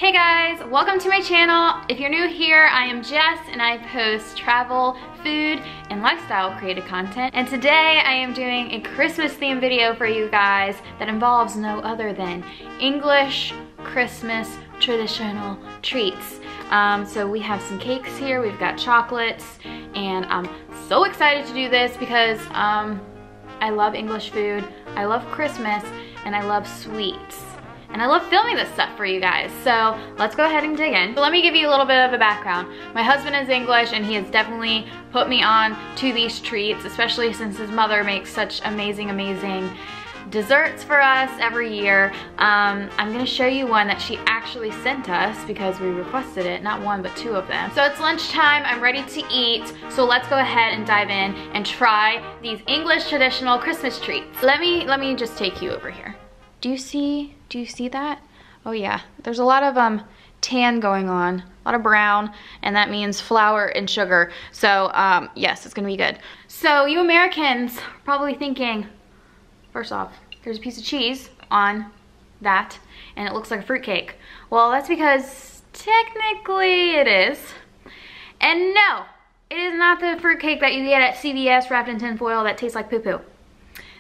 Hey guys, welcome to my channel. If you're new here, I am Jess and I post travel, food, and lifestyle created content. And today I am doing a Christmas themed video for you guys that involves no other than English Christmas traditional treats. So we have some cakes here, we've got chocolates, and I'm so excited to do this because I love English food, I love Christmas, and I love sweets. And I love filming this stuff for you guys, so let's go ahead and dig in. So let me give you a little bit of a background. My husband is English and he has definitely put me on to these treats, especially since his mother makes such amazing desserts for us every year. I'm gonna show you one that she actually sent us because we requested it, not one but two of them. So it's lunchtime, I'm ready to eat, so let's go ahead and dive in and try these English traditional Christmas treats. Let me just take you over here. Do you see that? Oh yeah, there's a lot of tan going on, a lot of brown, and that means flour and sugar. So yes, it's gonna be good. So you Americans are probably thinking, first off, there's a piece of cheese on that and it looks like a fruitcake. Well, that's because technically it is. And no, it is not the fruitcake that you get at CVS wrapped in tin foil that tastes like poo-poo.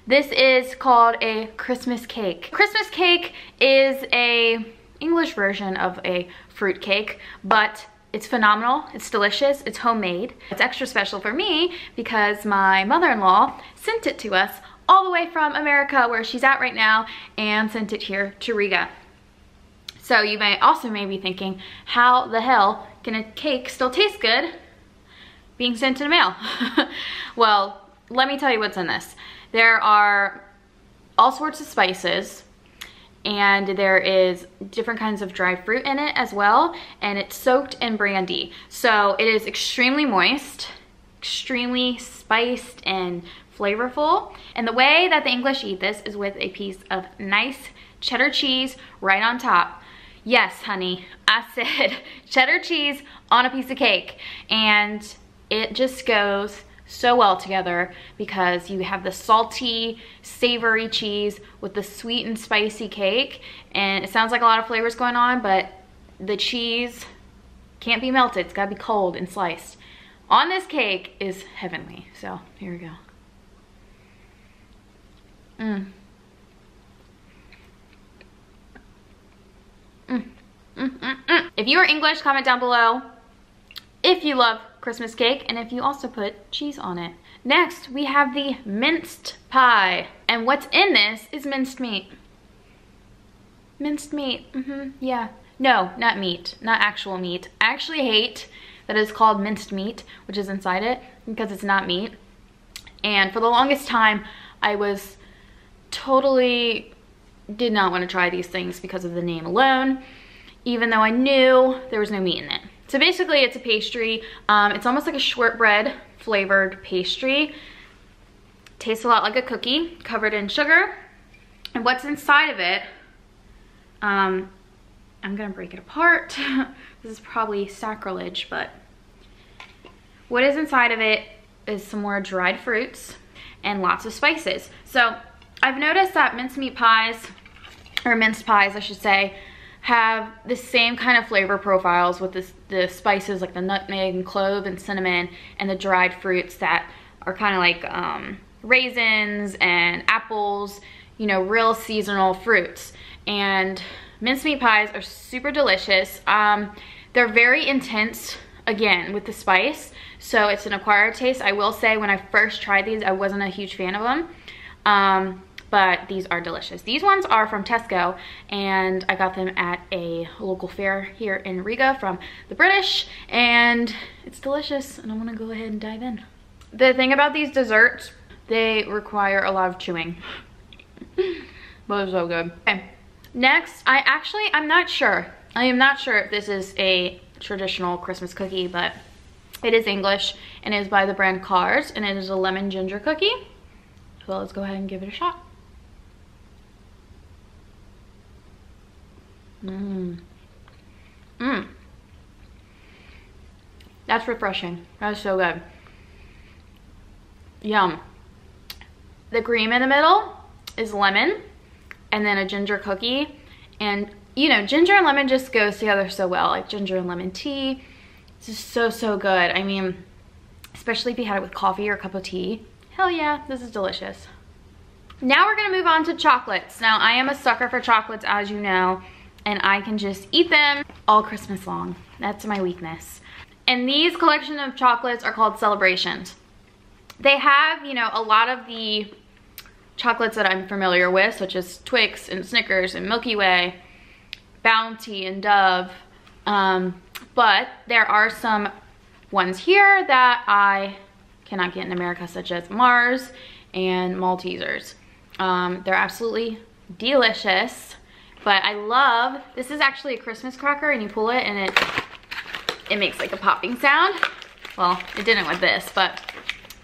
This is called a Christmas cake. Christmas cake is a English version of a fruit cake, but it's phenomenal, it's delicious, it's homemade. It's extra special for me because my mother-in-law sent it to us all the way from America, where she's at right now, and sent it here to Riga. So you may also be thinking, how the hell can a cake still taste good being sent in the mail? Well, let me tell you what's in this. There are all sorts of spices, and there is different kinds of dried fruit in it as well, and it's soaked in brandy. So it is extremely moist, extremely spiced and flavorful. And the way that the English eat this is with a piece of nice cheddar cheese right on top. Yes, honey, I said cheddar cheese on a piece of cake, and it just goes so well together because you have the salty, savory cheese with the sweet and spicy cake, and it sounds like a lot of flavors going on, but the cheese can't be melted. It's gotta be cold and sliced. On this cake is heavenly. So here we go. If you are English, comment down below if you love Christmas cake and if you also put cheese on it. Next, we have the minced pie. And what's in this is minced meat. Minced meat, yeah. No, not meat, not actual meat. I actually hate that it's called minced meat, which is inside it, because it's not meat. And for the longest time, I was totally did not want to try these things because of the name alone, even though I knew there was no meat in it. So basically it's a pastry. It's almost like a shortbread flavored pastry. Tastes a lot like a cookie covered in sugar. And what's inside of it, I'm gonna break it apart. This is probably sacrilege, but what is inside of it is some more dried fruits and lots of spices. So I've noticed that minced pies I should say, have the same kind of flavor profiles with the spices like the nutmeg and clove and cinnamon, and the dried fruits that are kind of like raisins and apples, you know, real seasonal fruits. And mincemeat pies are super delicious. They're very intense, again, with the spice, so it's an acquired taste. I will say when I first tried these, I wasn't a huge fan of them. But these are delicious. These ones are from Tesco, and I got them at a local fair here in Riga from the British, and it's delicious, and I'm gonna go ahead and dive in. The thing about these desserts, they require a lot of chewing, but it's so good. Okay, next, I'm not sure. I am not sure if this is a traditional Christmas cookie, but it is English, and it is by the brand COLLABS, and it is a lemon ginger cookie. So let's go ahead and give it a shot. That's refreshing. That's so good. Yum. The cream in the middle is lemon, and then a ginger cookie, and you know, ginger and lemon just goes together so well. Like ginger and lemon tea. It's just so, so good. I mean, especially if you had it with coffee or a cup of tea. Hell yeah, this is delicious. Now we're gonna move on to chocolates. Now I am a sucker for chocolates, as you know, and I can just eat them all Christmas long. That's my weakness. And these collection of chocolates are called Celebrations. They have, you know, a lot of the chocolates that I'm familiar with, such as Twix and Snickers and Milky Way, Bounty and Dove, but there are some ones here that I cannot get in America, such as Mars and Maltesers. They're absolutely delicious, but I love, this is actually a Christmas cracker, and you pull it and it makes like a popping sound. Well, it didn't with this, but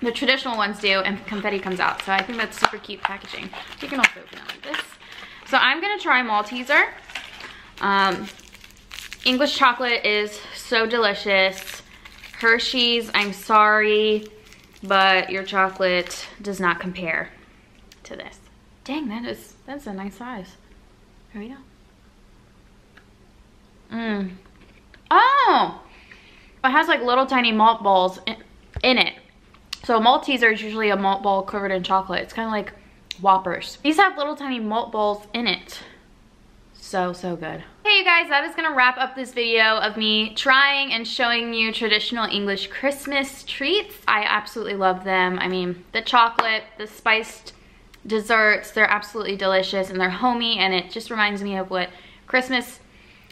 the traditional ones do, and confetti comes out. So I think that's super cute packaging. You can also open it like this. So I'm gonna try Malteser. English chocolate is so delicious. Hershey's, I'm sorry, but your chocolate does not compare to this. Dang, that's a nice size. Here we go. Oh, it has like little tiny malt balls in it. So a Malteser is usually a malt ball covered in chocolate. It's kind of like Whoppers. These have little tiny malt balls in it. So, so good. Hey you guys, that is gonna wrap up this video of me trying and showing you traditional English Christmas treats. I absolutely love them. I mean, the chocolate, the spiced desserts, they're absolutely delicious, and they're homey, and it just reminds me of what Christmas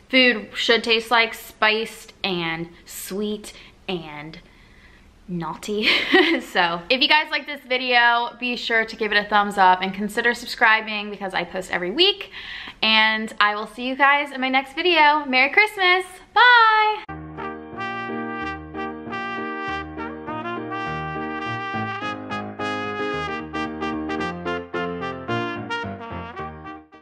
food should taste like: spiced and sweet and naughty. So if you guys like this video, be sure to give it a thumbs up and consider subscribing, because I post every week. And I will see you guys in my next video. Merry Christmas. Bye.